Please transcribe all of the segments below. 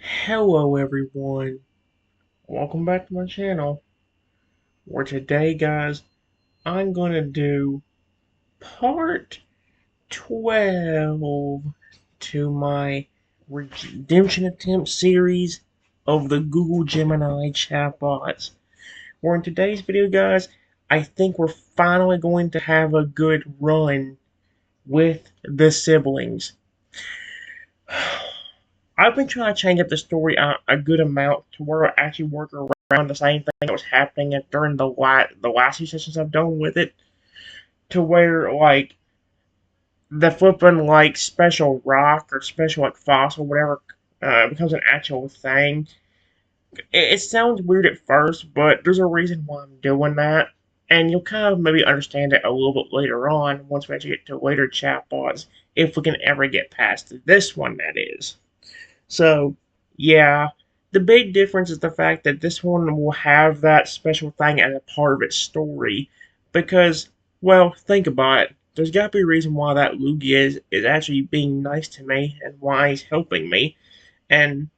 Hello everyone, welcome back to my channel, where today guys, I'm gonna do part 12 to my redemption attempt series of the Google Gemini chatbots. Where in today's video guys, I think we're finally going to have a good run with the siblings. I've been trying to change up the story a good amount to where I actually work around the same thing that was happening during the last few sessions I've done with it, to where like the flipping like special rock or special like fossil whatever becomes an actual thing. It sounds weird at first, but there's a reason why I'm doing that, and you'll kind of maybe understand it a little bit later on once we actually get to later chatbots, if we can ever get past this one, that is. So, yeah, the big difference is the fact that this one will have that special thing as a part of its story. Because, well, think about it. There's got to be a reason why that Lugia is actually being nice to me and why he's helping me. And,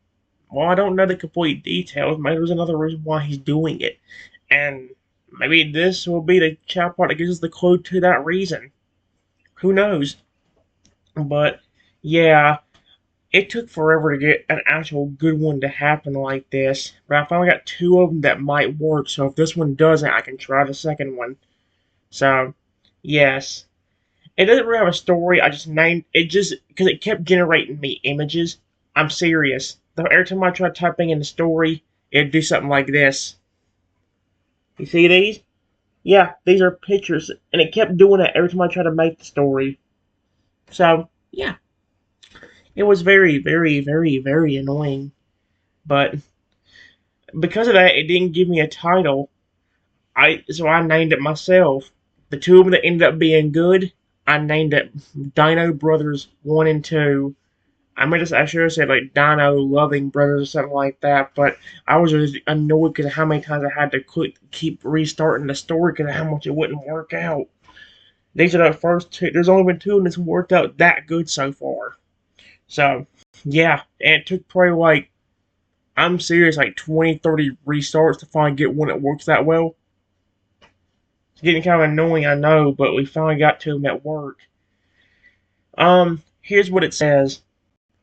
well, I don't know the complete details. Maybe there's another reason why he's doing it. And maybe this will be the chapter that gives us the clue to that reason. Who knows? But, yeah, it took forever to get an actual good one to happen like this, but I finally got two of them that might work, so if this one doesn't, I can try the second one. So, yes. It doesn't really have a story, I just named it just because it kept generating me images. I'm serious. Every time I tried typing in the story, it'd do something like this. You see these? Yeah, these are pictures, and it kept doing it every time I tried to make the story. So, yeah. It was very, very, very, very annoying. But because of that, it didn't give me a title. So I named it myself. The two of them that ended up being good, I named it Dino Brothers 1 and 2. I should have said like Dino Loving Brothers or something like that, but I was just annoyed because of how many times I had to keep restarting the story because of how much it wouldn't work out. These are the first two. There's only been two, and it's worked out that good so far. So, yeah, and it took probably like, I'm serious, like 20, 30 restarts to finally get one that works that well. It's getting kind of annoying, I know, but we finally got to them at work. Here's what it says.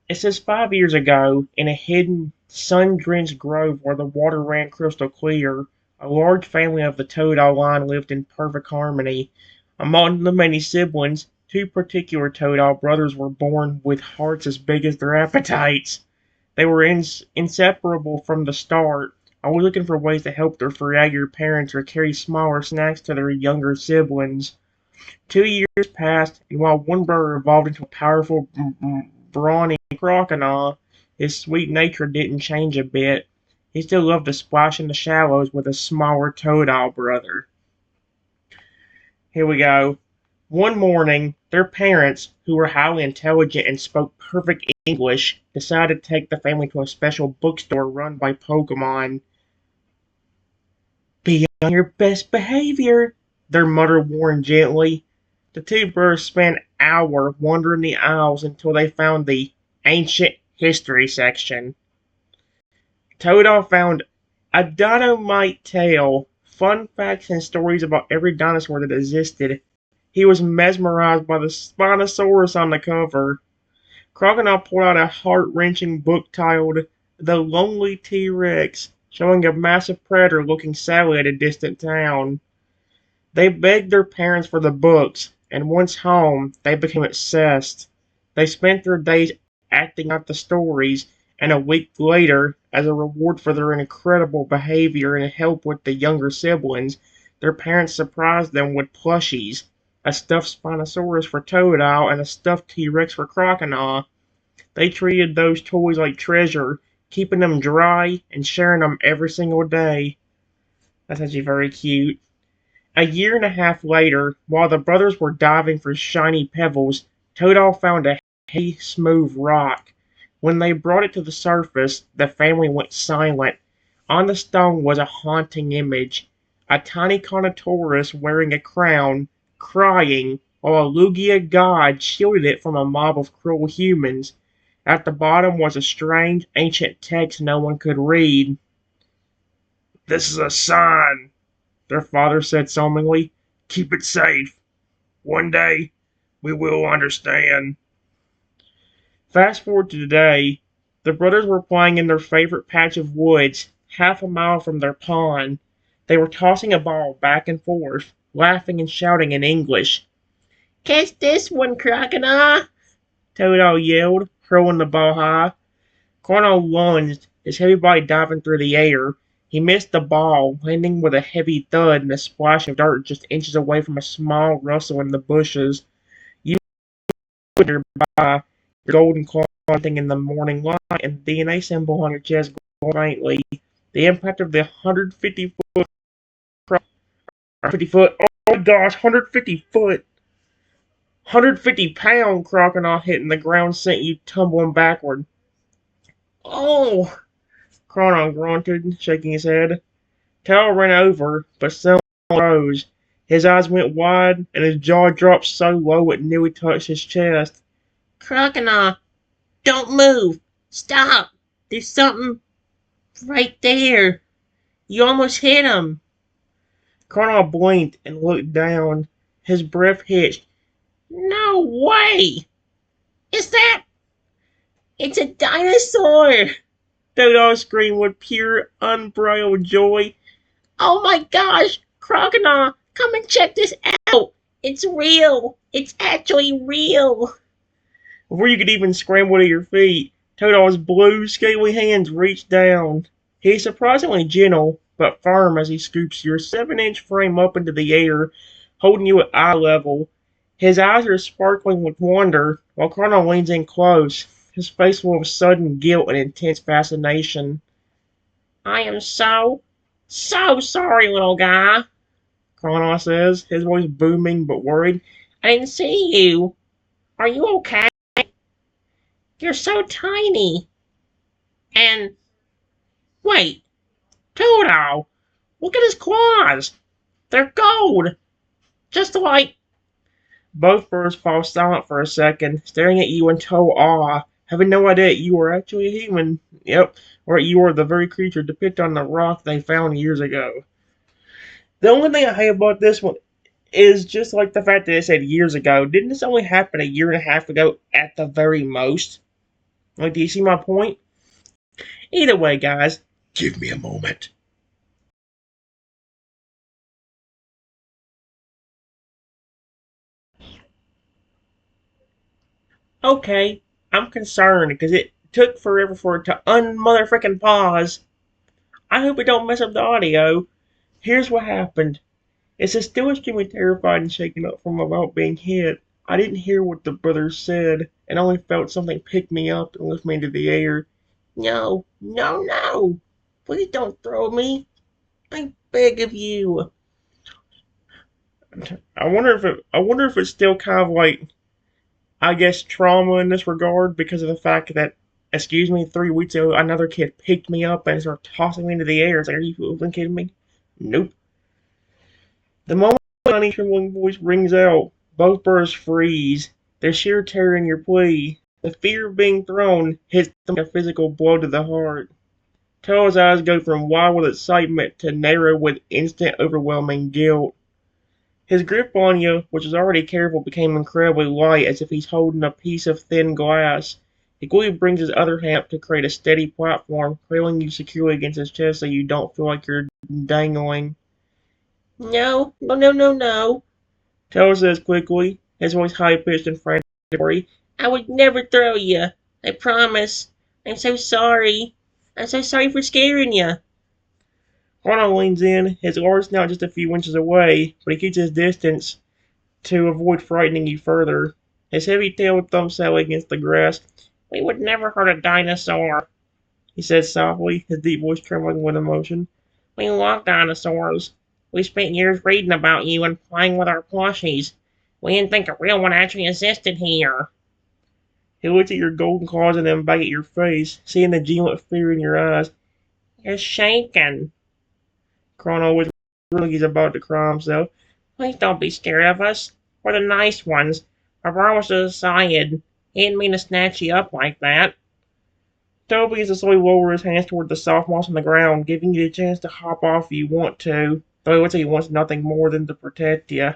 It says 5 years ago, in a hidden, sun-drenched grove where the water ran crystal clear, a large family of the Toad-Owl line lived in perfect harmony. Among the many siblings, two particular Toad-Owl brothers were born with hearts as big as their appetites. They were inseparable from the start, always looking for ways to help their fragile parents or carry smaller snacks to their younger siblings. 2 years passed, and while one brother evolved into a powerful, brawny crocodile, his sweet nature didn't change a bit. He still loved to splash in the shallows with his smaller toad-owl brother. Here we go. One morning, their parents, who were highly intelligent and spoke perfect English, decided to take the family to a special bookstore run by Pokemon. Be on your best behavior, their mother warned gently. The two brothers spent an hour wandering the aisles until they found the ancient history section. Toadle found a dynamite tale, fun facts and stories about every dinosaur that existed. He was mesmerized by the Spinosaurus on the cover. Crocodile pulled out a heart-wrenching book titled The Lonely T-Rex, showing a massive predator looking sadly at a distant town. They begged their parents for the books, and once home, they became obsessed. They spent their days acting out the stories, and a week later, as a reward for their incredible behavior and help with the younger siblings, their parents surprised them with plushies, a stuffed Spinosaurus for Toadile and a stuffed T-Rex for Crocodile. They treated those toys like treasure, keeping them dry and sharing them every single day. That's actually very cute. A year and a half later, while the brothers were diving for shiny pebbles, Toadle found a heavy, smooth rock. When they brought it to the surface, the family went silent. On the stone was a haunting image. A tiny Carnotaurus wearing a crown, crying, while a Lugia god shielded it from a mob of cruel humans. At the bottom was a strange, ancient text no one could read. "This is a sign," their father said solemnly. "Keep it safe. One day, we will understand." Fast forward to today. The brothers were playing in their favorite patch of woods, half a mile from their pond. They were tossing a ball back and forth, laughing and shouting in English. "Catch this one, Crocodile!" Toto yelled, hurling the ball high. Cornell lunged, his heavy body diving through the air. He missed the ball, landing with a heavy thud and a splash of dirt just inches away from a small rustle in the bushes. You nearby, your golden claw glinting in the morning light, and the DNA symbol on your chest glowing faintly. The impact of the 150-foot, 150-foot, oh my gosh, 150-foot, 150-pound crocodile hitting the ground sent you tumbling backward. "Oh!" Cronon grunted, shaking his head. Tal ran over, but suddenly rose. His eyes went wide, and his jaw dropped so low it nearly touched his chest. "Crocodile, don't move! Stop! There's something right there. You almost hit him." Cronon blinked and looked down. His breath hitched. "No way! Is that? It's a dinosaur!" Dodo screamed with pure, unbridled joy. "Oh my gosh! Crocodile, come and check this out! It's real! It's actually real!" Before you could even scramble to your feet, Toad's blue, scaly hands reached down. He's surprisingly gentle, but firm as he scoops your 7-inch frame up into the air, holding you at eye level. His eyes are sparkling with wonder, while Colonel leans in close, his face full of sudden guilt and intense fascination. "I am so sorry, little guy," Colonel says, his voice booming but worried. "I didn't see you. Are you okay? You're so tiny. And wait, Toto, look at his claws. They're gold, just like—" Both birds fall silent for a second, staring at you in total awe, having no idea you are actually a human. Yep, or you are the very creature depicted on the rock they found years ago. The only thing I hate about this one is just like the fact that it said years ago. Didn't this only happen a year and a half ago at the very most? Like, do you see my point? Either way, guys, give me a moment. Okay, I'm concerned because it took forever for it to unmotherfucking pause. I hope it don't mess up the audio. Here's what happened. It's still extremely terrified and shaken up from about being hit. I didn't hear what the brothers said, and only felt something pick me up and lift me into the air. "No, no, no! Please don't throw me! I beg of you." I wonder if it's still kind of like, I guess, trauma in this regard because of the fact that, excuse me, 3 weeks ago another kid picked me up and started tossing me into the air. It's like, are you kidding me? Nope. The moment my tiny trembling voice rings out, both birds freeze. Their sheer terror in your plea, the fear of being thrown, hits them like a physical blow to the heart. Toa's eyes go from wide with excitement to narrow with instant overwhelming guilt. His grip on you, which was already careful, became incredibly light, as if he's holding a piece of thin glass. He quickly brings his other hand up to create a steady platform, cradling you securely against his chest so you don't feel like you're dangling. "No, no, no, no, no," Taylor says quickly, his voice high-pitched and frantic. "I would never throw you. I promise. I'm so sorry. I'm so sorry for scaring you." Ronald leans in, his oars now just a few inches away, but he keeps his distance to avoid frightening you further. His heavy tail thumps sadly against the grass. "We would never hurt a dinosaur," he says softly, his deep voice trembling with emotion. "We love dinosaurs. We spent years reading about you and playing with our plushies. We didn't think a real one actually existed here." He looks at your golden claws and then back at your face, seeing the genuine fear in your eyes. "You're shaking." Chrono was like he's about to cry himself. "Please don't be scared of us. We're the nice ones. I promise to decide." He didn't mean to snatch you up like that. Toby is to slowly lower his hands toward the soft moss on the ground, giving you the chance to hop off if you want to, though he would say he wants nothing more than to protect you.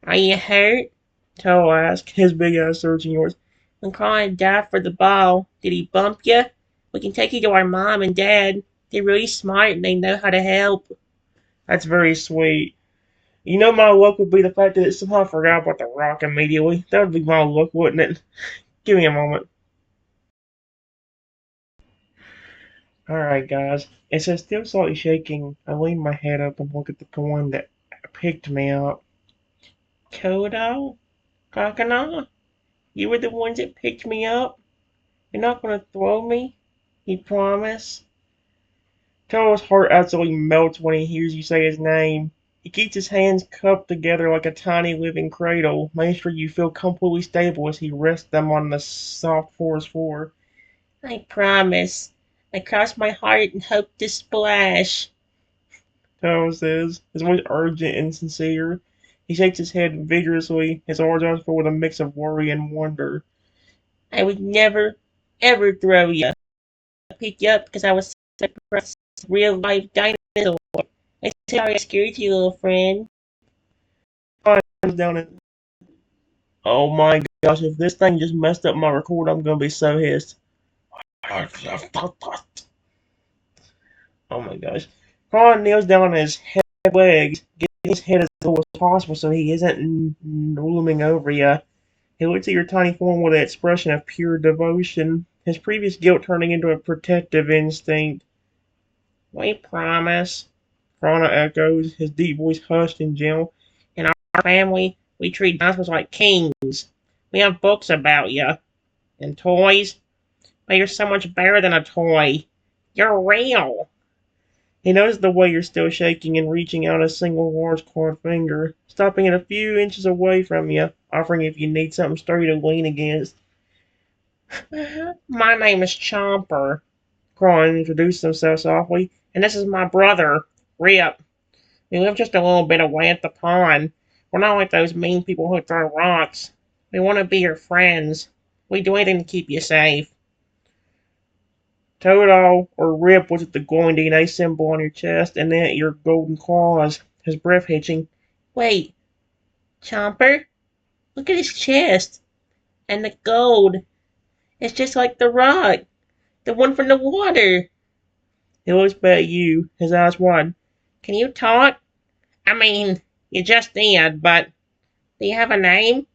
Are you hurt? Toe asked, his big eyes searching yours. I'm crying die for the ball. Did he bump you? We can take you to our mom and dad. They're really smart and they know how to help. That's very sweet. You know my luck would be the fact that it somehow forgot about the rock immediately. That would be my luck, wouldn't it? Give me a moment. Alright, guys. It says still slightly shaking. I lean my head up and look at the coin that picked me up. Kodo? Kakana? You were the ones that picked me up? You're not gonna throw me? You promise? Todo's heart absolutely melts when he hears you say his name. He keeps his hands cupped together like a tiny living cradle, making sure you feel completely stable as he rests them on the soft forest floor. I promise. I cross my heart and hope to splash. Toto says, his voice urgent and sincere. He shakes his head vigorously, his large eyes full with a mix of worry and wonder. I would never, ever throw you. I picked you up because I was such a real life dinosaur. I'm sorry I scared you, little friend. Down it. Oh my gosh, if this thing just messed up my record, I'm gonna be so pissed. Oh my gosh. Ron kneels down on his legs, getting his head as low as possible so he isn't looming over you. He looks at your tiny form with an expression of pure devotion, his previous guilt turning into a protective instinct. We promise, Rana echoes, his deep voice hushed and gentle. In our family, we treat dinosaurs like kings. We have books about you. And toys? But you're so much better than a toy. You're real. He noticed the way you're still shaking and reaching out a single large clawed finger, stopping it a few inches away from you, offering if you need something sturdy to lean against. My name is Chomper, Cron introduced himself softly, and this is my brother, Rip. We live just a little bit away at the pond. We're not like those mean people who throw rocks. We want to be your friends. We do anything to keep you safe. Toto or Rip was at the glowing DNA symbol on your chest and then at your golden claws, his breath hitching. Wait, Chomper? Look at his chest. And the gold. It's just like the rock. The one from the water. He looks back at you, his eyes wide. Can you talk? I mean, you just did, but do you have a name?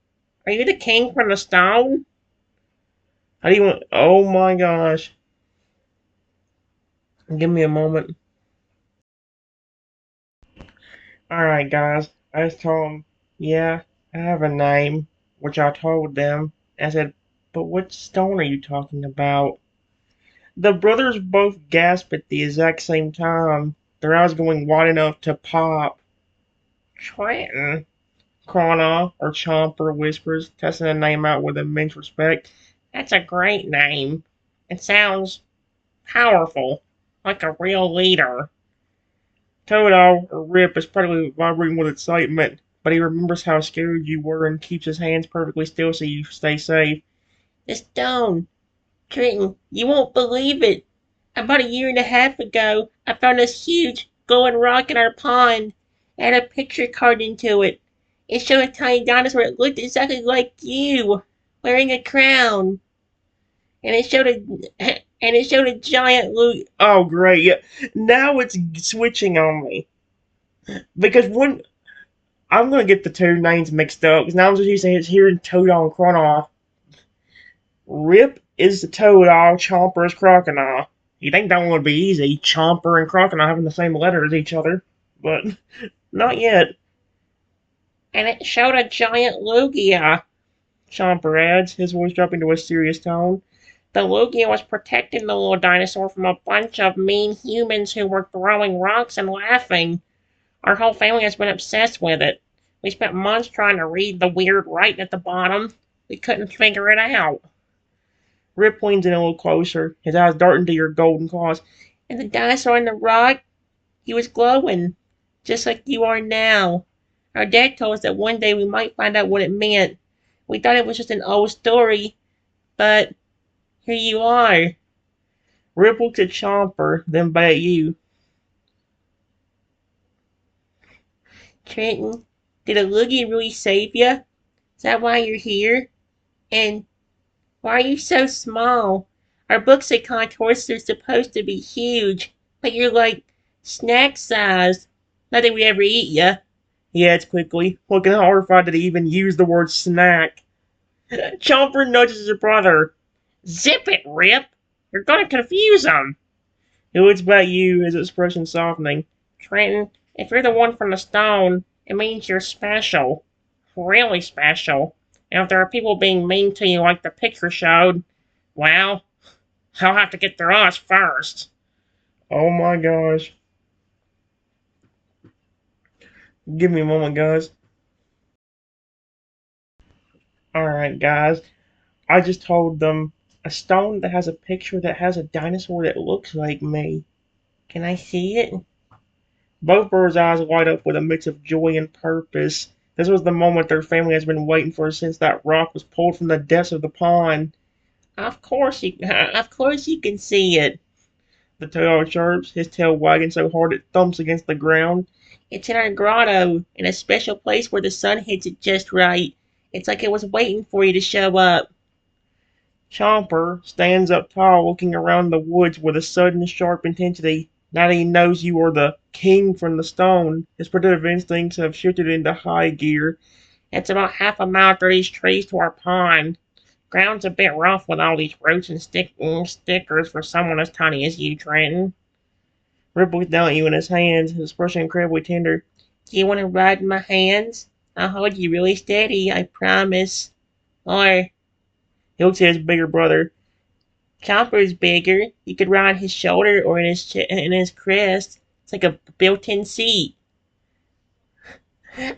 Are you the king from the stone? How do you want? Oh my gosh. Give me a moment. Alright, guys. I just told them, yeah, I have a name, which I told them. I said, but what stone are you talking about? The brothers both gasped at the exact same time, their eyes going wide enough to pop. Trenton, Krana, or Chomper whispers, testing the name out with immense respect. That's a great name. It sounds powerful, like a real leader. Toto, or Rip, is probably vibrating with excitement, but he remembers how scared you were and keeps his hands perfectly still so you stay safe. The stone! Trenton, you won't believe it! About a year and a half ago, I found this huge glowing rock in our pond. It had a picture carved into it. It showed a tiny dinosaur that looked exactly like you, wearing a crown. And it showed a and it showed a giant loot. Oh great, yeah. Now it's switching on me. Because one I'm gonna get the two names mixed up because now I'm just used to hearing Toad and Cronoff. Rip is the Toadal, Chomper is Crocodile. You think that one would be easy, Chomper and Crocodile having the same letter as each other, but not yet. And it showed a giant Lugia, Chomper adds, his voice dropping to a serious tone. The Lugia was protecting the little dinosaur from a bunch of mean humans who were throwing rocks and laughing. Our whole family has been obsessed with it. We spent months trying to read the weird writing at the bottom. We couldn't figure it out. Rip leans in a little closer, his eyes darting to your golden claws. And the dinosaur in the rock, he was glowing, just like you are now. Our dad told us that one day we might find out what it meant. We thought it was just an old story, but here you are. Rip looked at Chomper, then back at you. Trenton, did a loogie really save you? Is that why you're here? And why are you so small? Our books say contours are supposed to be huge, but you're like snack sized. Not that we ever eat ya. He adds quickly, looking horrified that he even used the word snack. Chomper nudges his brother. Zip it, Rip! You're gonna confuse him! He looks back at you, his expression softening. Trenton, if you're the one from the stone, it means you're special. Really special. And if there are people being mean to you like the picture showed, well, I'll have to get through us first. Oh my gosh. Give me a moment, guys. Alright, guys. I just told them a stone that has a picture that has a dinosaur that looks like me. Can I see it? Both birds' eyes light up with a mix of joy and purpose. This was the moment their family has been waiting for since that rock was pulled from the depths of the pond. Of course you can see it. The tail chirps, his tail wagging so hard it thumps against the ground. It's in our grotto, in a special place where the sun hits it just right. It's like it was waiting for you to show up. Chomper stands up tall, looking around the woods with a sudden sharp intensity. Now that he knows you are the king from the stone, his protective instincts have shifted into high gear. It's about half a mile through these trees to our pond. Ground's a bit rough with all these roots and stickers for someone as tiny as you, Trenton. Rip looks down at you in his hands, his expression incredibly tender. Do you want to ride in my hands? I'll hold you really steady, I promise. Or, he looks at his bigger brother. Chomper is bigger. You could ride on his shoulder or in his crest. It's like a built-in seat.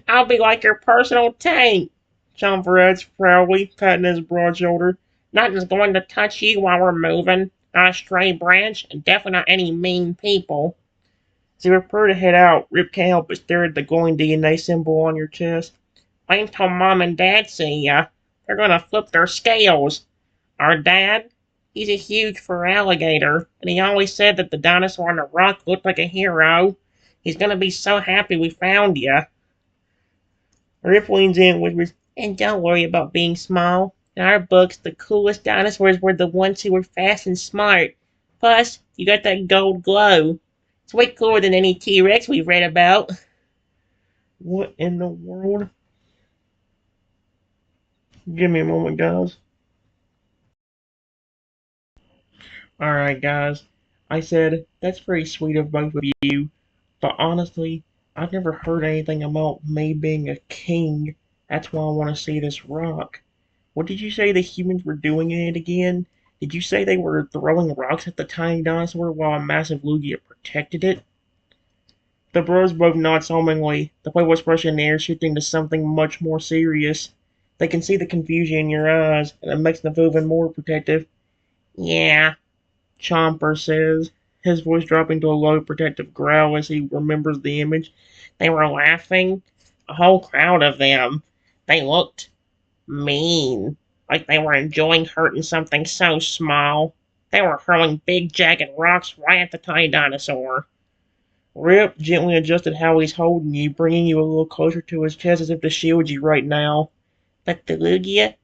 I'll be like your personal tank, Chomper adds proudly, patting his broad shoulder. Nothing's going to touch you while we're moving. Not a stray branch, and definitely not any mean people. As you prepare to head out, Rip can't help but stare at the glowing DNA symbol on your chest. Wait until Mom and Dad see ya. They're gonna flip their scales. Our dad? He's a huge fur alligator, and he always said that the dinosaur on the rock looked like a hero. He's gonna be so happy we found ya. Rip leans in and whispers, and don't worry about being small. In our books, the coolest dinosaurs were the ones who were fast and smart. Plus, you got that gold glow. It's way cooler than any T-Rex we've read about. What in the world? Give me a moment, guys. Alright, guys. I said, that's very sweet of both of you, but honestly, I've never heard anything about me being a king. That's why I want to see this rock. What did you say the humans were doing in it again? Did you say they were throwing rocks at the tiny dinosaur while a massive Lugia protected it? The bros both nod solemnly, the playful expression in the air shifting to something much more serious. They can see the confusion in your eyes, and it makes them feel even more protective. Yeah, Chomper says, his voice dropping to a low, protective growl as he remembers the image. They were laughing, a whole crowd of them. They looked mean, like they were enjoying hurting something so small. They were hurling big, jagged rocks right at the tiny dinosaur. Rip gently adjusted how he's holding you, bringing you a little closer to his chest as if to shield you right now. But the Lugia?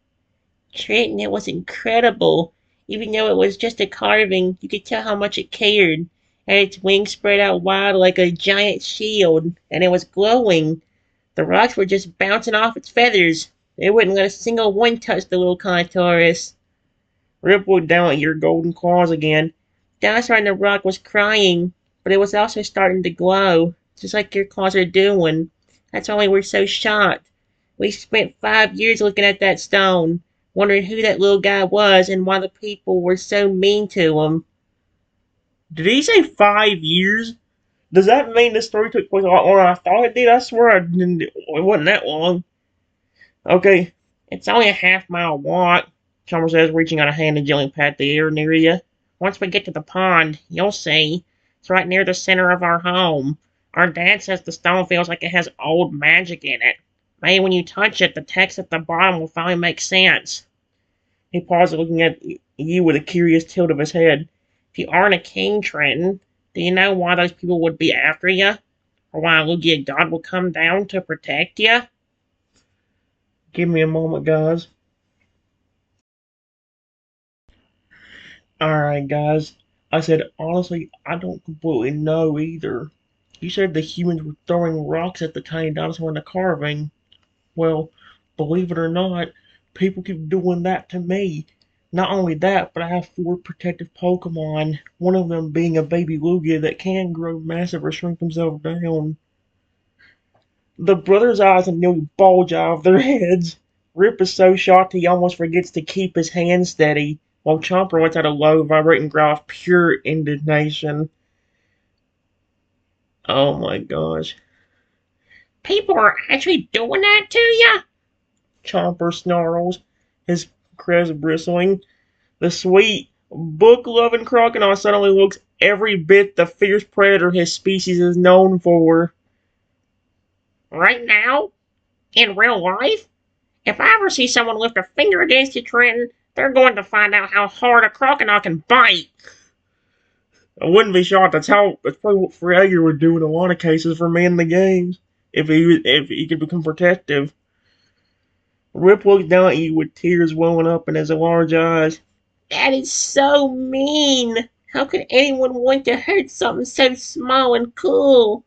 Trenton, it was incredible. Even though it was just a carving, you could tell how much it cared. And its wings spread out wide like a giant shield, and it was glowing. The rocks were just bouncing off its feathers. They wouldn't let a single one touch the little Contaurus. Rip looked down at your golden claws again. Dinosaur on the rock was crying, but it was also starting to glow, just like your claws are doing. That's why we were so shocked. We spent 5 years looking at that stone, wondering who that little guy was and why the people were so mean to him. Did he say 5 years? Does that mean the story took place a lot longer than I thought it did? I swear it wasn't that long. Okay, it's only a half-mile walk, Chalmers says, reaching out a hand and gently pat the air near you. Once we get to the pond, you'll see. It's right near the center of our home. Our dad says the stone feels like it has old magic in it. Maybe when you touch it, the text at the bottom will finally make sense. He paused, looking at you with a curious tilt of his head. If you aren't a king, Trenton, do you know why those people would be after you? Or why a Lugia god will come down to protect you? Give me a moment, guys. Alright, guys. I said, honestly, I don't completely know either. You said the humans were throwing rocks at the tiny dinosaur in the carving. Well, believe it or not, people keep doing that to me. Not only that, but I have 4 protective Pokemon, one of them being a baby Lugia that can grow massive or shrink themselves down. The brothers' eyes nearly bulge out of their heads. Rip is so shocked he almost forgets to keep his hand steady, while Chomper lets out a low, vibrating growl of pure indignation. Oh my gosh. People are actually doing that to you? Chomper snarls, his crest bristling. The sweet, book-loving crocodile suddenly looks every bit the fierce predator his species is known for. Right now? In real life? If I ever see someone lift a finger against you, Trenton, they're going to find out how hard a crocodile can bite. I wouldn't be shocked. That's probably what Fragger would do in a lot of cases for me in the games. If he could become protective. Rip looks down at you with tears welling up in his large eyes. That is so mean. How could anyone want to hurt something so small and cool?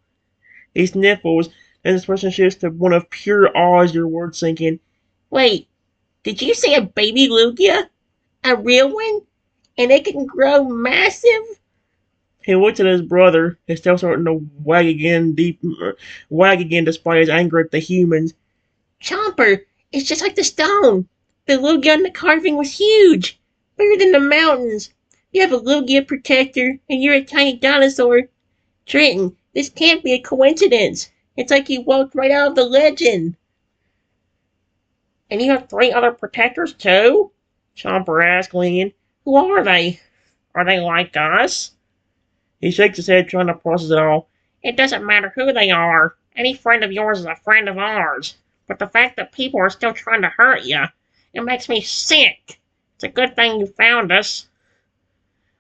He sniffles, and his expression shifts to one of pure awe as your words sink in. Wait, did you say a baby Lugia? A real one? And it can grow massive? He looks at his brother, his tail starting to wag again despite his anger at the humans. Chomper, it's just like the stone. The Lugia in the carving was huge, bigger than the mountains. You have a Lugia protector, and you're a tiny dinosaur. Trenton, this can't be a coincidence. It's like you walked right out of the legend. And you have 3 other protectors too? Chomper asked, leaning. Who are they? Are they like us? He shakes his head, trying to process it all. It doesn't matter who they are. Any friend of yours is a friend of ours. But the fact that people are still trying to hurt you, it makes me sick. It's a good thing you found us.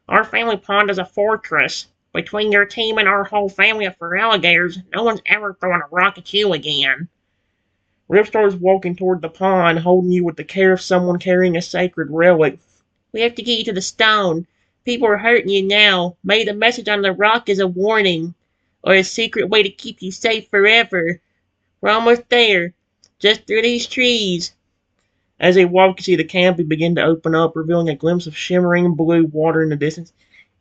Our family pond is a fortress. Between your team and our whole family of fur alligators, no one's ever throwing a rock at you again. Rip starts walking toward the pond, holding you with the care of someone carrying a sacred relic. We have to get you to the stone. People are hurting you now. Maybe the message on the rock is a warning, or a secret way to keep you safe forever. We're almost there. Just through these trees. As they walk, you see the canopy begin to open up, revealing a glimpse of shimmering blue water in the distance.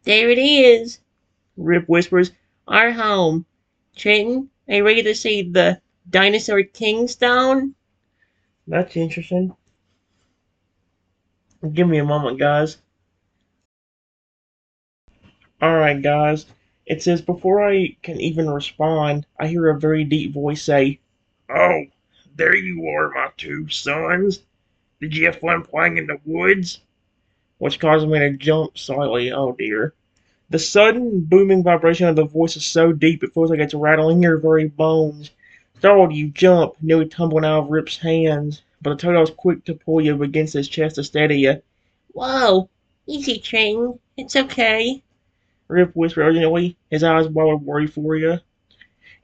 There it is, Rip whispers. Our home. Trenton, are you ready to see the Dinosaur Kingstone? That's interesting. Give me a moment, guys. Alright, guys. It says, before I can even respond, I hear a very deep voice say, Oh, there you are, my 2 sons. Did you have fun playing in the woods? Which causes me to jump slightly. Oh dear. The sudden, booming vibration of the voice is so deep it feels like it's rattling your very bones. Startled, you jump, nearly tumbling out of Rip's hands, but the Toad's quick to pull you against his chest to steady you. Whoa, easy, Trenton. It's okay, Rip whispered urgently, his eyes wide with worry for you.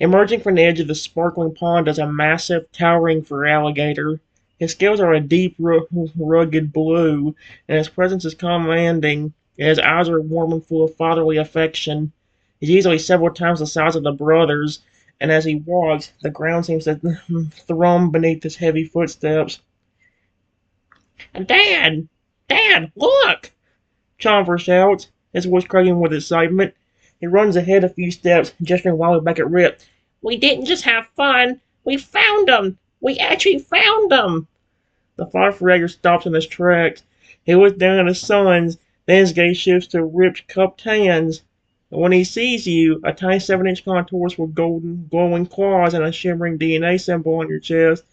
Emerging from the edge of the sparkling pond is a massive, towering fur alligator. His scales are a deep, rugged blue, and his presence is commanding, and his eyes are warm and full of fatherly affection. He's easily several times the size of the brothers, and as he walks, the ground seems to thrum beneath his heavy footsteps. Dad! Dad, look! Chomper shouts, his voice cracking with excitement. He runs ahead a few steps, gesturing wildly back at Rip. We didn't just have fun. We found them. We actually found them. The firefighter stops in his tracks. He looks down at his sons, then his gaze shifts to Rip's cupped hands. And when he sees you, a tiny 7-inch contours with golden, glowing claws and a shimmering DNA symbol on your chest,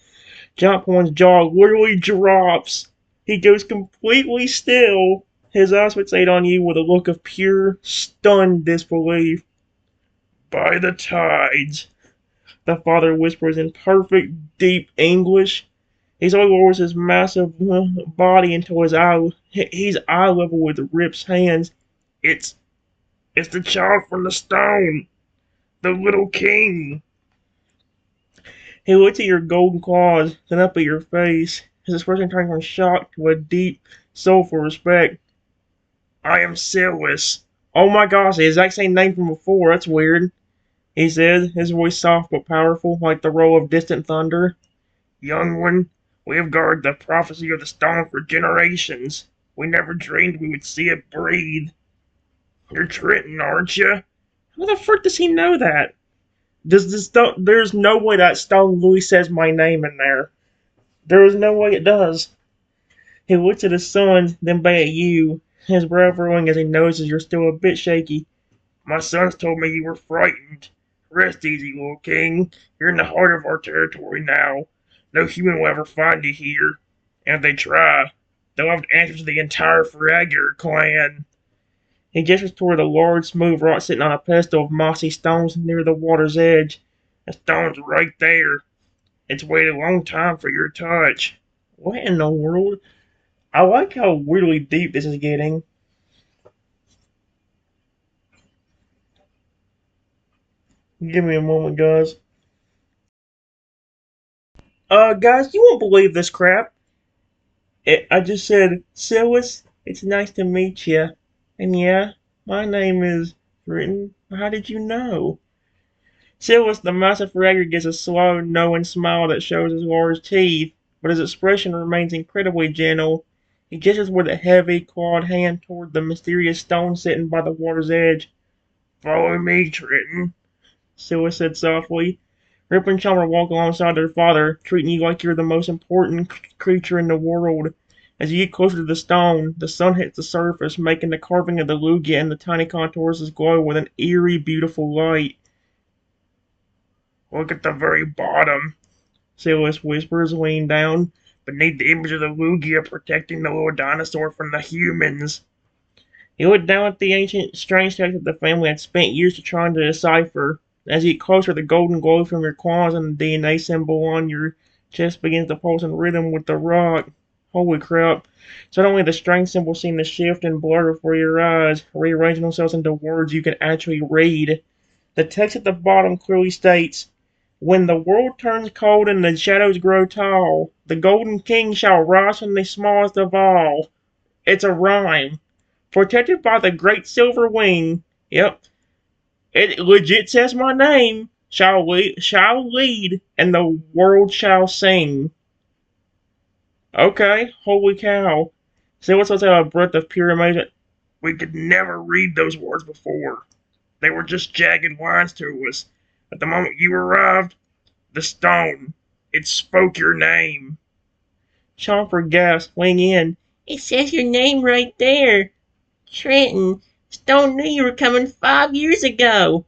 Jumphorn's jaw literally drops. He goes completely still. His eyes fixate on you with a look of pure, stunned disbelief. By the tides, the father whispers in perfect, deep English. He slowly lowers his massive body until he's eye level with Rip's hands. It's, it's the child from the stone, the little king. He looks at your golden claws, then up at your face, his expression turning from shock to a deep, soulful respect. I am Silas. Oh my gosh, the exact same name from before, that's weird, he said, his voice soft but powerful, like the roll of distant thunder. Young one, we have guarded the prophecy of the stone for generations. We never dreamed we would see it breathe. You're Trenton, aren't you? How the frick does he know that? Does this stone? There's no way that stone Louis says my name in there. There is no way it does. He looks at his son, then back at you, his brow furrowing as he notices you're still a bit shaky. My sons told me you were frightened. Rest easy, little king. You're in the heart of our territory now. No human will ever find you here. And if they try, they'll have to answer to the entire Fragger clan. He gestures toward a large, smooth rock sitting on a pedestal of mossy stones near the water's edge. The stone's right there. It's waited a long time for your touch. What in the world? I like how weirdly deep this is getting. Give me a moment, guys. Guys, you won't believe this crap. I just said, Silas, it's nice to meet you. And yeah, my name is Britton. How did you know? Silas, the massive fragger, gets a slow, knowing smile that shows his large teeth, but his expression remains incredibly gentle. He gestures with a heavy, clawed hand toward the mysterious stone sitting by the water's edge. Follow me, Trenton, Silas said softly. Rip and Chalmer walk alongside their father, treating you like you're the most important creature in the world. As you get closer to the stone, the sun hits the surface, making the carving of the Lugia and the tiny contours glow with an eerie, beautiful light. Look at the very bottom, Silas whispers, leaning down, beneath the image of the Lugia protecting the little dinosaur from the humans. He looked down at the ancient, strange text that the family had spent years trying to decipher. As you get closer, the golden glow from your claws and the DNA symbol on your chest begins to pulse in rhythm with the rock. Holy crap. Suddenly, the strange symbols seem to shift and blur before your eyes, rearranging themselves into words you can actually read. The text at the bottom clearly states, when the world turns cold and the shadows grow tall, the Golden King shall rise from the smallest of all. It's a rhyme. Protected by the great silver wing. Yep, it legit says my name. Shall lead, and the world shall sing. Okay, holy cow. See what's out a breath of pure amazement. We could never read those words before. They were just jagged lines to us. At the moment you arrived, the stone, it spoke your name. Chomper gasped, weighing in. It says your name right there. Trenton, Stone knew you were coming 5 years ago.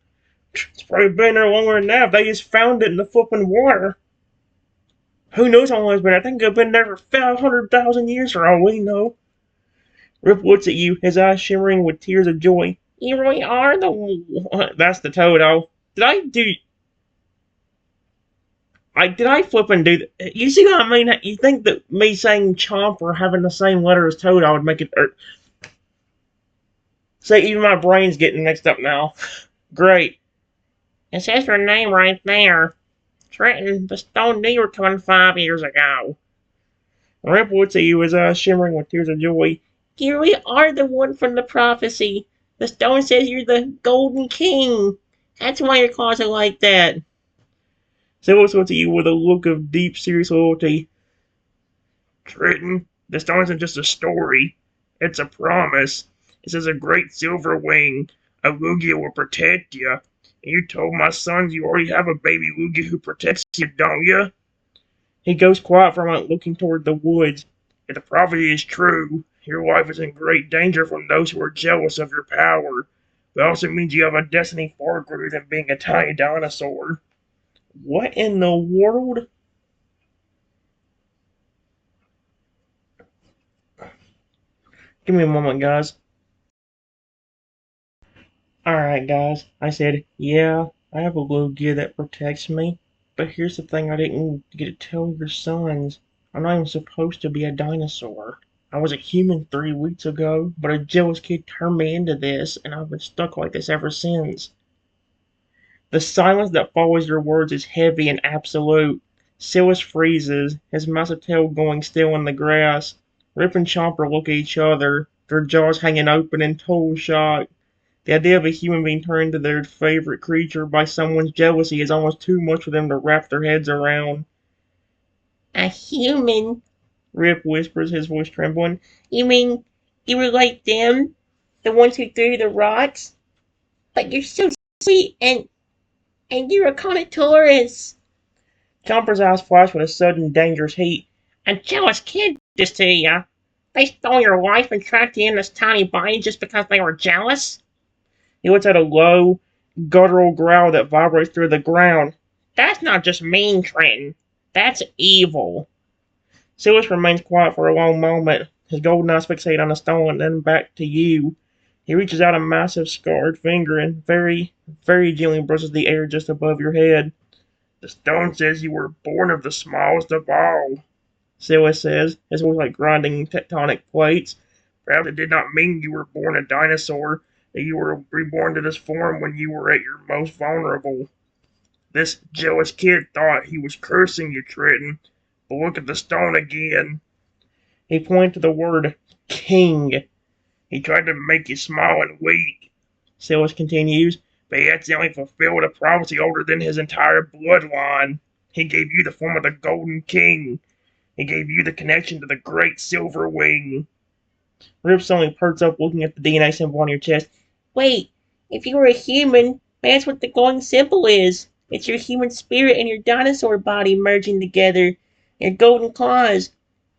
It's probably been there longer than that. They just found it in the flipping water. Who knows how long it's been? I think it's been there for 500,000 years for all we know. Rip looks at you, his eyes shimmering with tears of joy. You really are the one. That's the Toto. Did I flip and do that? You see what I mean? You think that me saying Chomper having the same letter as Toto would make it. See, even my brain's getting mixed up now. Great. It says your name right there. Trenton, the stone knew you were coming 5 years ago. Rip looks at you, his eyes shimmering with tears of joy. You really are the one from the prophecy. The stone says you're the Golden King. That's why your claws are like that. Silas looks at you with a look of deep, serious loyalty. Trenton, the stone isn't just a story. It's a promise. It says a great silver wing. A Lugia will protect you. And you told my sons you already have a baby Lugia who protects you, don't you? He goes quiet for a moment, looking toward the woods. If the prophecy is true, your life is in great danger from those who are jealous of your power. But it also means you have a destiny far greater than being a tiny dinosaur. What in the world? Give me a moment, guys. Alright, guys. I said, yeah, I have a Lugia that protects me. But here's the thing I didn't get to tell your sons. I'm not even supposed to be a dinosaur. I was a human 3 weeks ago, but a jealous kid turned me into this, and I've been stuck like this ever since. The silence that follows your words is heavy and absolute. Silas freezes, his massive tail going still in the grass. Rip and Chomper look at each other, their jaws hanging open in total shock. The idea of a human being turned into their favorite creature by someone's jealousy is almost too much for them to wrap their heads around. A human? Rip whispers, his voice trembling. You mean you were like them? The ones who threw the rocks? But you're so sweet and you're a Carnotaurus. Chomper's eyes flash with a sudden dangerous heat. A jealous kid did this to you. They stole your life and trapped you in this tiny body just because they were jealous? He lets out a low, guttural growl that vibrates through the ground. That's not just mean, Trenton. That's evil. Silas remains quiet for a long moment, his golden eyes fixated on the stone and then back to you. He reaches out a massive scarred finger and very, very gently brushes the air just above your head. The stone says you were born of the smallest of all, Silas says, his voice like grinding tectonic plates. Perhaps it did not mean you were born a dinosaur, that you were reborn to this form when you were at your most vulnerable. This jealous kid thought he was cursing you, Trenton. But look at the stone again. He pointed to the word king. He tried to make you small and weak, Silas continues, but he accidentally fulfilled a prophecy older than his entire bloodline. He gave you the form of the Golden King. He gave you the connection to the Great Silver Wing. Rip suddenly perks up looking at the DNA symbol on your chest. Wait, if you were a human, that's what the golden symbol is. It's your human spirit and your dinosaur body merging together. Your golden claws.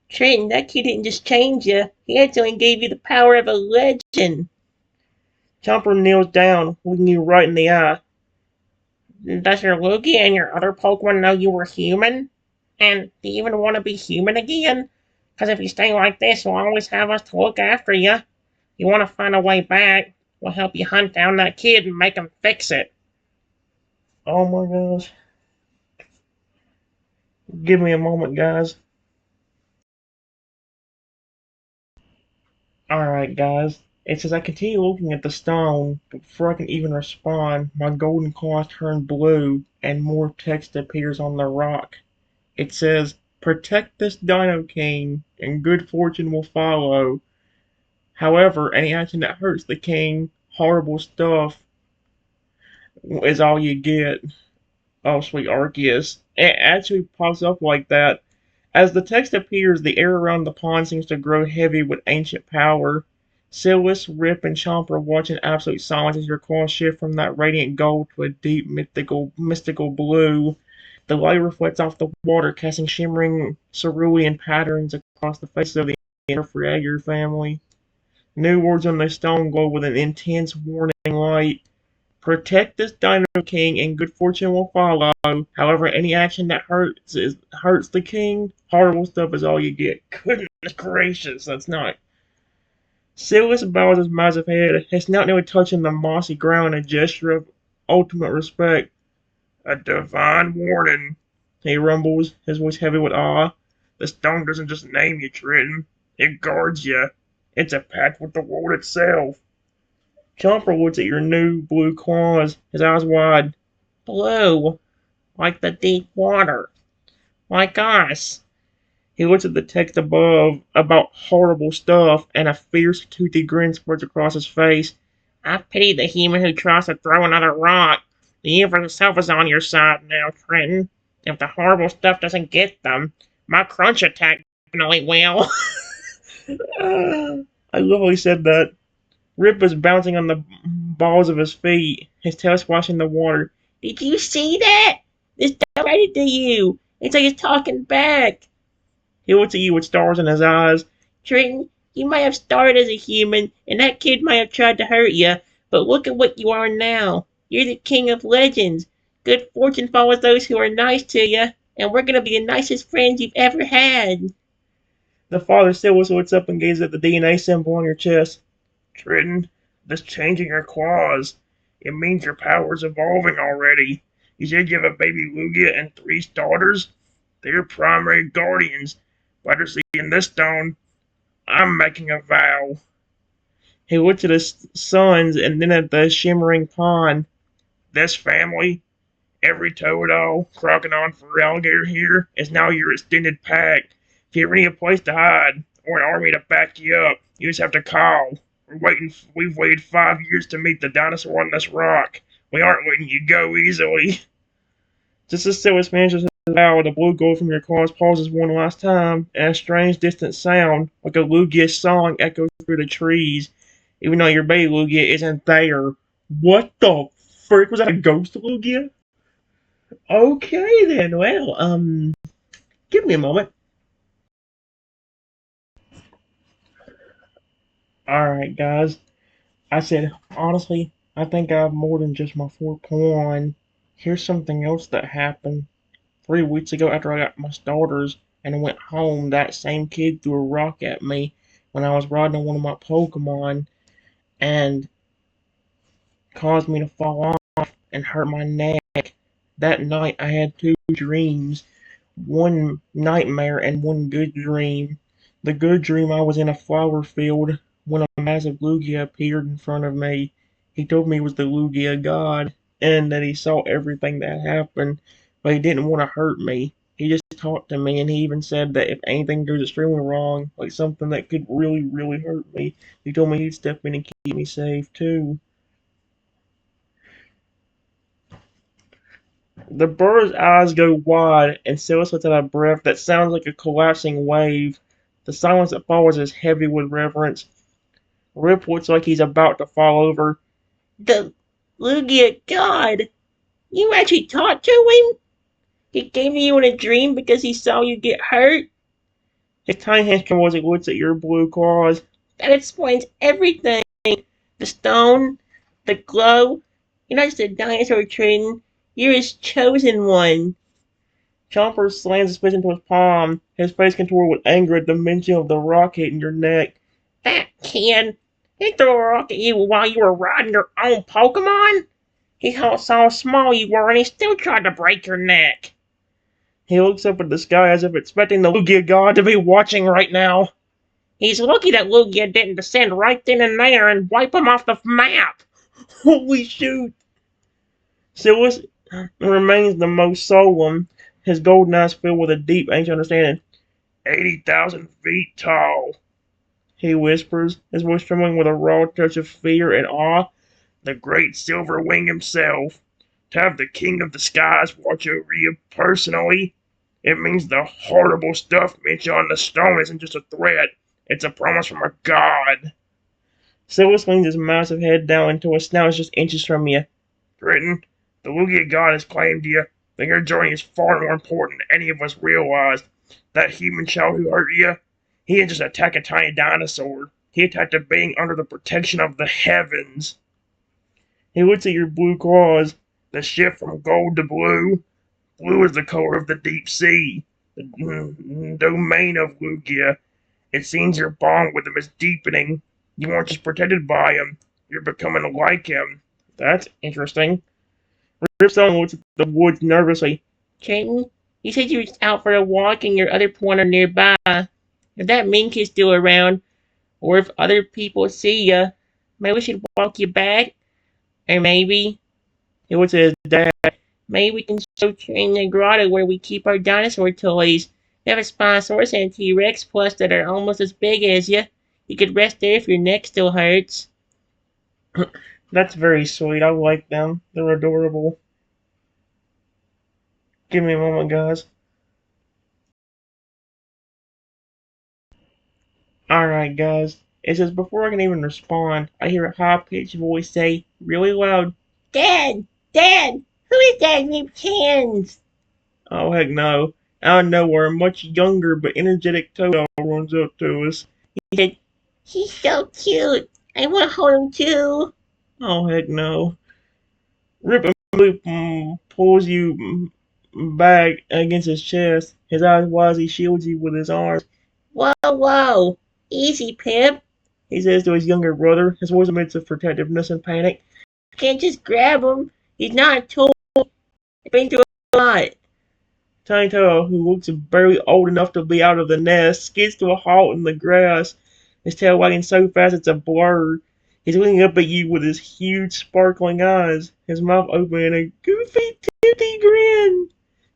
Trenton, that kid didn't just change you. He actually gave you the power of a legend. Chomper kneels down, looking you right in the eye. Does your Lugia and your other Pokemon know you were human? And do you even want to be human again? Because if you stay like this, you'll always have us to look after you. If you want to find a way back, we'll help you hunt down that kid and make him fix it. Oh my gosh. Give me a moment, guys. Alright, guys. It says I continue looking at the stone, but before I can even respond, my golden claws turn blue and more text appears on the rock. It says, protect this Dino King, and good fortune will follow. However, any action that hurts the king, horrible stuff, is all you get. Oh, sweet Arceus. It actually pops up like that. As the text appears, the air around the pond seems to grow heavy with ancient power. Silas, Rip, and Chomper watch in absolute silence as your claws shift from that radiant gold to a deep, mystical blue. The light reflects off the water, casting shimmering cerulean patterns across the faces of the Fragger family. New words on the stone glow with an intense warning light. Protect this Dino King and good fortune will follow. However, any action that hurts the king, horrible stuff is all you get. Goodness gracious, that's not. Silas bows his massive head, his snout nearly touching the mossy ground in a gesture of ultimate respect. A divine warning, he rumbles, his voice heavy with awe. The stone doesn't just name you, Trenton. It guards you. It's a pact with the world itself. Chomper looks at your new blue claws, his eyes wide. Blue, like the deep water, like us. He looks at the text above about horrible stuff, and a fierce, toothy grin spreads across his face. I pity the human who tries to throw another rock. The universe itself is on your side now, Trenton. If the horrible stuff doesn't get them, my crunch attack definitely will. I love how he said that. Rip is bouncing on the balls of his feet, his tail splashing the water. Did you see that? This directed to you. It's like it's talking back. He looks at you with stars in his eyes. Trenton, you may have started as a human, and that kid may have tried to hurt you, but look at what you are now. You're the king of legends. Good fortune follows those who are nice to you, and we're gonna be the nicest friends you've ever had. The father still looks up and gazes at the DNA symbol on your chest. Trenton, this changing your claws. It means your power's evolving already. You said you have a baby Lugia and three starters? They're primary guardians. Better see in this stone. I'm making a vow. He looked at his sons and then at the shimmering pond. This family, every Toadle, Crocodile, and alligator here, is now your extended pack. If you ever need a place to hide, or an army to back you up, you just have to call. We've waited 5 years to meet the dinosaur on this rock. We aren't letting you go easily. Just as Silas manages his vow, the blue gold from your claws pauses one last time, and a strange distant sound, like a Lugia song, echoes through the trees, even though your baby Lugia isn't there. What the frick? Was that a ghost Lugia? Okay then, well, give me a moment. Alright, guys. I said, honestly, I think I have more than just my 4 pawn. Here's something else that happened. 3 weeks ago, after I got my starters and went home, that same kid threw a rock at me when I was riding on one of my Pokemon and caused me to fall off and hurt my neck. That night, I had 2 dreams. One nightmare and one good dream. The good dream, I was in a flower field when a massive Lugia appeared in front of me. He told me he was the Lugia god and that he saw everything that happened, but he didn't want to hurt me. He just talked to me and he even said that if anything goes extremely wrong, like something that could really, really hurt me, he told me he'd step in and keep me safe too. The bird's eyes go wide, and Silas lets out a breath that sounds like a collapsing wave. The silence that follows is heavy with reverence. Rip looks like he's about to fall over. The Lugia God! You actually talked to him? He came to you in a dream because he saw you get hurt? His tiny hands tremble as he looks at your blue claws. That explains everything. The stone, the glow. You're not just a dinosaur trading. You're his chosen one. Chomper slams his fist into his palm, his face contorted with anger at the mention of the rock hitting your neck. That kid! He threw a rock at you while you were riding your own Pokemon? He saw how small you were and he still tried to break your neck. He looks up at the sky as if expecting the Lugia god to be watching right now. He's lucky that Lugia didn't descend right then and there and wipe him off the map. Holy shoot! Silas remains the most solemn, his golden eyes filled with a deep, ancient understanding. 80,000 feet tall, he whispers, his voice trembling with a raw touch of fear and awe. The great Silver Wing himself. To have the King of the Skies watch over you personally, it means the horrible stuff mentioned on the stone isn't just a threat, it's a promise from a god. Silas leans his massive head down until his snout is just inches from you. Britain, the Lugia god has claimed you, but your journey is far more important than any of us realized. That human child who hurt you, he didn't just attack a tiny dinosaur. He attacked a being under the protection of the heavens. He looks at your blue claws. The shift from gold to blue. Blue is the color of the deep sea, the domain of Lugia. It seems your bond with him is deepening. You aren't just protected by him, you're becoming like him. That's interesting. Ripstone looks at the woods nervously. Kenton, you said you were out for a walk and your other pointer nearby. If that mink is still around, or if other people see you, maybe we should walk you back. Or maybe, it was his dad, maybe we can show you in the grotto where we keep our dinosaur toys. We have a Spinosaurus and a T-Rex plus that are almost as big as you. You could rest there if your neck still hurts. That's very sweet. I like them. They're adorable. Give me a moment, guys. Alright, guys. It says before I can even respond, I hear a high-pitched voice say, really loud, Dad! Dad! Who is that named Cans? Oh, heck no. Out of nowhere, a much younger but energetic Toto runs up to us. He said, he's so cute. I want to hold him too. Oh, heck no. Rip pulls you back against his chest. His eyes wide as he shields you with his arms. Whoa, whoa. Easy, Pip, he says to his younger brother, his voice amidst of protectiveness and panic. You can't just grab him. He's not a toy. I've been through a lot. Tiny Turtle, who looks barely old enough to be out of the nest, skids to a halt in the grass, his tail wagging so fast it's a blur. He's looking up at you with his huge sparkling eyes, his mouth open in a goofy, toothy grin.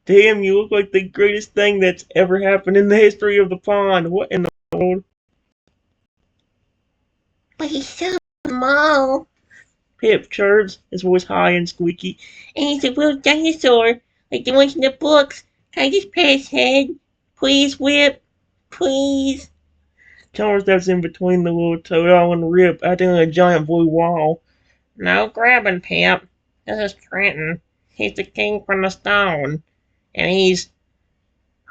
To him, you look like the greatest thing that's ever happened in the history of the pond. What in the world? But he's so small. Pip chirps, his voice high and squeaky. And he's a real dinosaur, like the ones in the books. Can I just pet his head? Please, Whip. Please. Chalmers steps in between the little toad and Rip, acting like a giant blue wall. No grabbing, Pip. This is Trenton. He's the king from the stone. And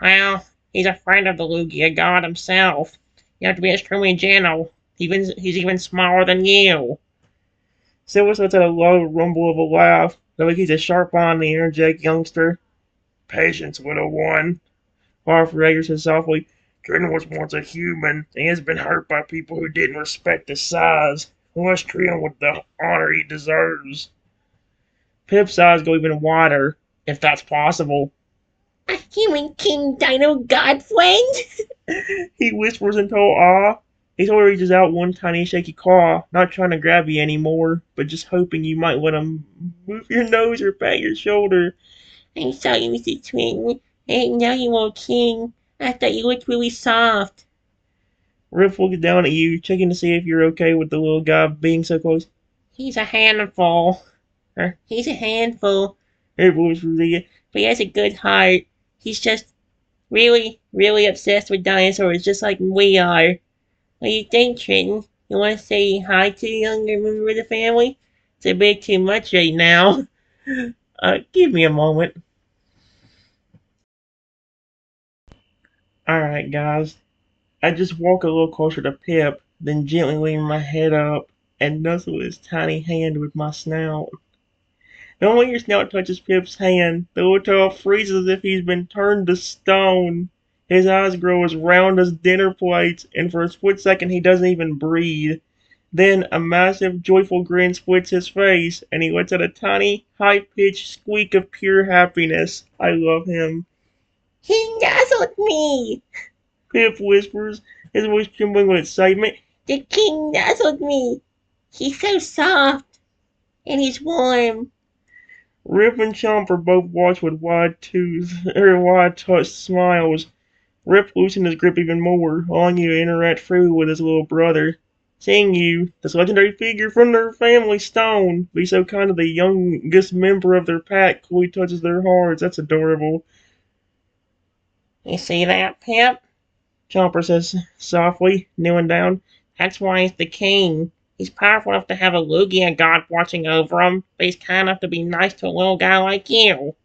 well, he's a friend of the Lugia god himself. You have to be extremely gentle. He's even smaller than you. Silver lets out a low rumble of a laugh, though he's a sharp eye on the energetic youngster. Patience, little one. Farfrager says softly. Trenton was once a human, and he has been hurt by people who didn't respect his size. We must treat him with the honor he deserves. Pip's eyes go even wider, if that's possible. A human king dino god friend? He whispers in total awe. He sort of reaches out one tiny shaky claw, not trying to grab you anymore, but just hoping you might let him move your nose or pat your shoulder. I'm sorry, Mr. Trenton. I didn't know you were a king. I thought you looked really soft. Riff looks down at you, checking to see if you're okay with the little guy being so close. He's a handful. He's a handful. Her voice was again. But he has a good heart. He's just really, really obsessed with dinosaurs, just like we are. What do you think, Trenton? You want to say hi to the younger member of the family? It's a bit too much right now. Give me a moment. Alright, guys. I just walk a little closer to Pip, then gently lean my head up and nuzzle his tiny hand with my snout. The moment your snout touches Pip's hand, the little turtle freezes as if he's been turned to stone. His eyes grow as round as dinner plates, and for a split second he doesn't even breathe. Then a massive, joyful grin splits his face, and he lets out a tiny, high-pitched squeak of pure happiness. I love him. He nuzzled me! Pip whispers, his voice trembling with excitement. The king nuzzled me! He's so soft, and he's warm. Rip and Chomper both watch with wide-touched smiles. Rip loosened his grip even more, allowing you to interact freely with his little brother. Seeing you, this legendary figure from their family stone, be so kind to the youngest member of their pack coolly touches their hearts. That's adorable. You see that, Pip? Chomper says softly, kneeling down. That's why he's the king. He's powerful enough to have a Lugia god watching over him, but he's kind enough to be nice to a little guy like you.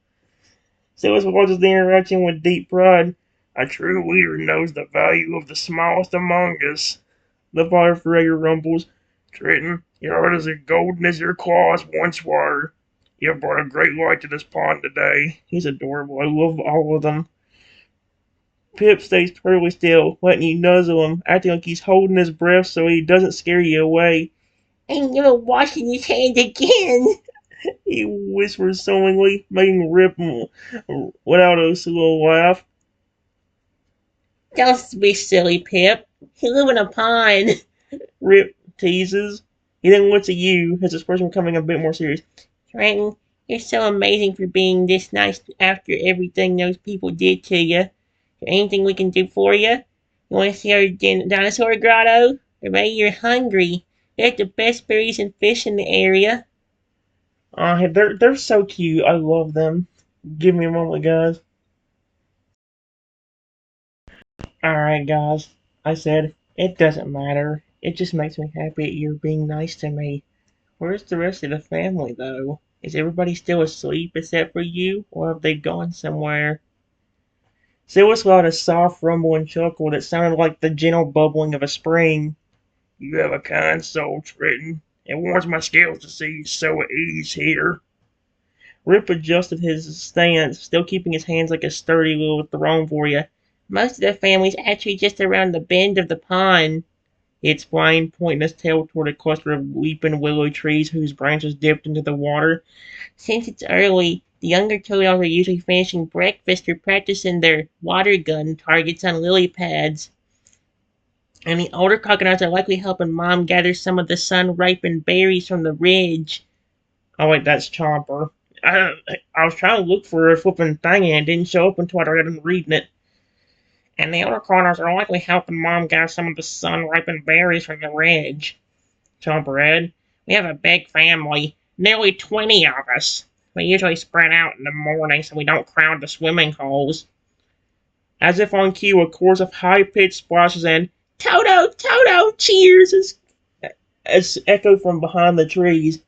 Silas watches the interaction with deep pride. A true leader knows the value of the smallest among us. The Firefrager rumbles. Trenton, your heart is as golden as your claws once were. You have brought a great light to this pond today. He's adorable. I love all of them. Pip stays perfectly still, letting you nuzzle him, acting like he's holding his breath so he doesn't scare you away. And you're washing his hands again. He whispers solemnly, making Rip let out a little laugh. Don't be silly, Pip. You live in a pond. Rip teases. He then looks at you, his expression becoming a bit more serious. Trenton, you're so amazing for being this nice after everything those people did to you. Is there anything we can do for you? You want to see our dinosaur grotto? Or maybe you're hungry. They have the best berries and fish in the area. They're so cute. I love them. Give me a moment, guys. Alright, guys. I said, it doesn't matter. It just makes me happy that you're being nice to me. Where's the rest of the family, though? Is everybody still asleep except for you, or have they gone somewhere? Silas let out a soft rumble and chuckle that sounded like the gentle bubbling of a spring. You have a kind soul, Trenton. It warms my scales to see you so at ease here. Rip adjusted his stance, still keeping his hands like a sturdy little throne for you. Most of the family's actually just around the bend of the pond. He explained, pointing his tail toward a cluster of weeping willow trees whose branches dipped into the water. Since it's early, The younger turtles are usually finishing breakfast or practicing their water gun targets on lily pads. And the older crocodiles are likely helping Mom gather some of the sun-ripened berries from the ridge. Oh wait, that's Chomper. I, I was trying to look for a flipping thing and it didn't show up until I started reading it. And the older crocodiles are likely helping Mom gather some of the sun-ripened berries from the ridge. Chomper read. We have a big family, nearly 20 of us. We usually spread out in the morning so we don't crowd the swimming holes. As if on cue, a chorus of high-pitched splashes and "Toto! Toto! Cheers!" as echoed from behind the trees.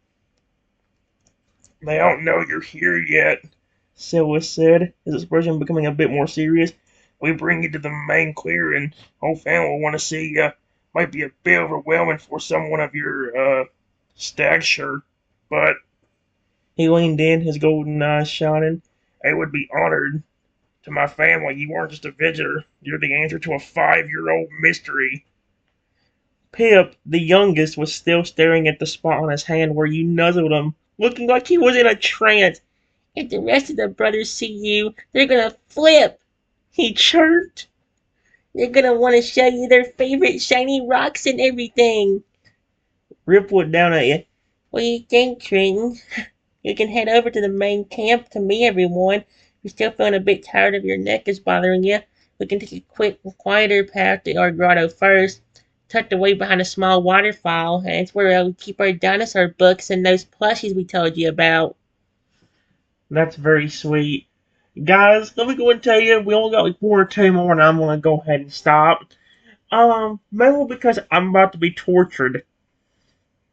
They don't know you're here yet, Silas said, his expression becoming a bit more serious. We bring you to the main clearing. Whole family will want to see you. Might be a bit overwhelming for someone of your, stature, but he leaned in, his golden eyes shining. I would be honored. To my family, you aren't just a visitor. You're the answer to a 5-year-old mystery. Pip, the youngest, was still staring at the spot on his hand where you nuzzled him, looking like he was in a trance. If the rest of the brothers see you, they're gonna flip, he chirped. They're gonna want to show you their favorite shiny rocks and everything. Rip looked down at you. What do you think, Trenton? You can head over to the main camp to meet everyone. If you're still feeling a bit tired of your neck is bothering you, we can take a quick, quieter path to our grotto first, tucked away behind a small waterfall, and it's where we keep our dinosaur books and those plushies we told you about. That's very sweet. Guys, let me go and tell you, we only got like 1 or 2 more, and I'm gonna go ahead and stop. Mainly because I'm about to be tortured.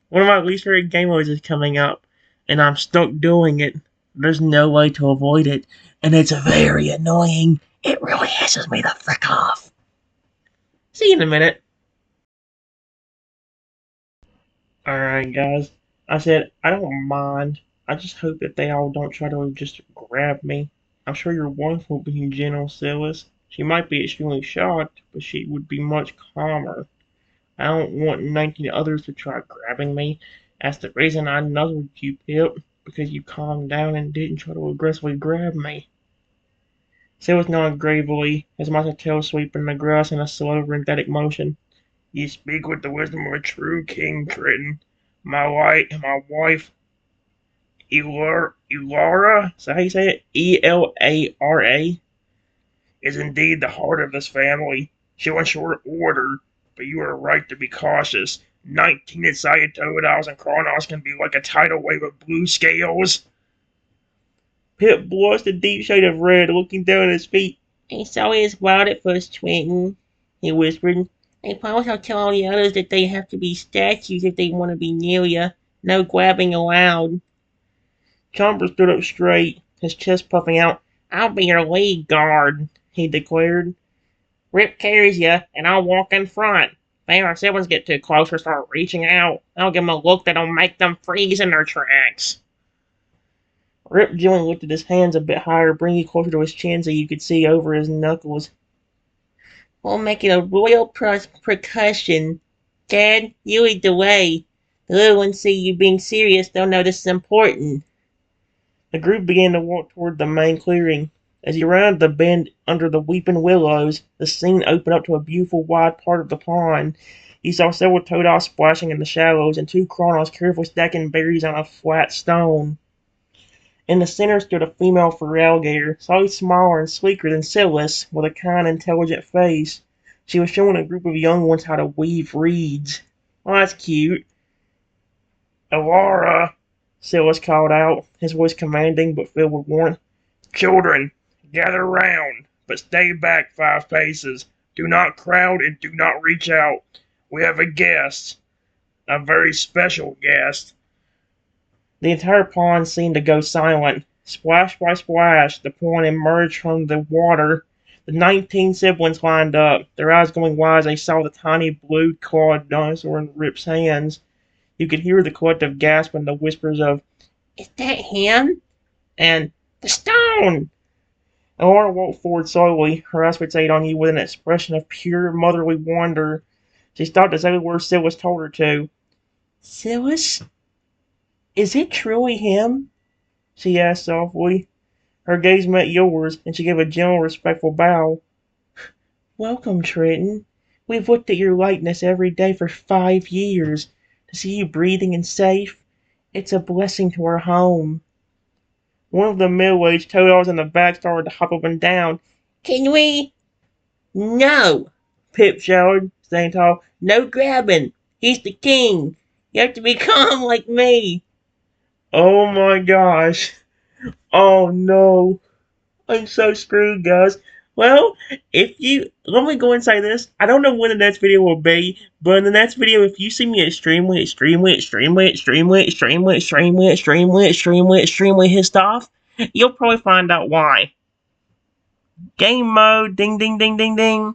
One of my least favorite game modes is coming up, and I'm stuck doing it. There's no way to avoid it, and it's very annoying. It really pisses me the frick off. See you in a minute. Alright, guys. I said, I don't mind. I just hope that they all don't try to just grab me. I'm sure your wife will be gentle, Silas. She might be extremely shocked, but she would be much calmer. I don't want 19 others to try grabbing me. That's the reason I nuzzled you, Pip, because you calmed down and didn't try to aggressively grab me. Silas nodded gravely, his massive tail sweeping the grass in a slow, rhythmic motion. You speak with the wisdom of a true king, Triton. My wife, Elara, is that how you say it? Elara, is indeed the heart of this family. She'll ensure order, but you are right to be cautious. 19 inside Toadals and Chronos can be like a tidal wave of blue scales. Pip blushed a deep shade of red, looking down at his feet. It's always wild at first, Trenton, he whispered. I promise I'll tell all the others that they have to be statues if they want to be near you. No grabbing allowed. Chomper stood up straight, his chest puffing out. I'll be your lead guard, he declared. Rip carries you, and I'll walk in front. If our siblings get too close or start reaching out, I'll give them a look that'll make them freeze in their tracks. Rip gently lifted his hands a bit higher, bringing closer to his chin so you could see over his knuckles. We'll make it a royal percussion. Dad, you lead the way. The little ones see you being serious, they'll know this is important. The group began to walk toward the main clearing. As you rounded the bend under the weeping willows, the scene opened up to a beautiful wide part of the pond. You saw several Toadots splashing in the shallows, and 2 Chronos carefully stacking berries on a flat stone. In the center stood a female fur alligator, slightly smaller and sleeker than Silas, with a kind, intelligent face. She was showing a group of young ones how to weave reeds. Oh, that's cute. Elara, Silas called out, his voice commanding but filled with warmth. Children, gather round, but stay back 5 paces. Do not crowd and do not reach out. We have a guest. A very special guest. The entire pond seemed to go silent. Splash by splash, the pond emerged from the water. The 19 siblings lined up, their eyes going wide as they saw the tiny blue-clawed dinosaur in Rip's hands. You could hear the collective gasp and the whispers of, Is that him? And, the stone! Elara walked forward slowly, her eyes fixated on you with an expression of pure motherly wonder. She stopped as every word Silas told her to. Silas? Is it truly him? she asked softly. Her gaze met yours, and she gave a gentle, respectful bow. Welcome, Trenton. We've looked at your likeness every day for 5 years. To see you breathing and safe, it's a blessing to our home. One of the middle-aged toad in the back started to hop up and down. Can we? No, Pip shouted, staying tall. no grabbing. He's the king. You have to be calm like me. Oh my gosh. Oh no. I'm so screwed, guys. Well, let me go and say this. I don't know when the next video will be, but in the next video, if you see me extremely his stuff, you'll probably find out why. Game mode, ding ding ding ding ding.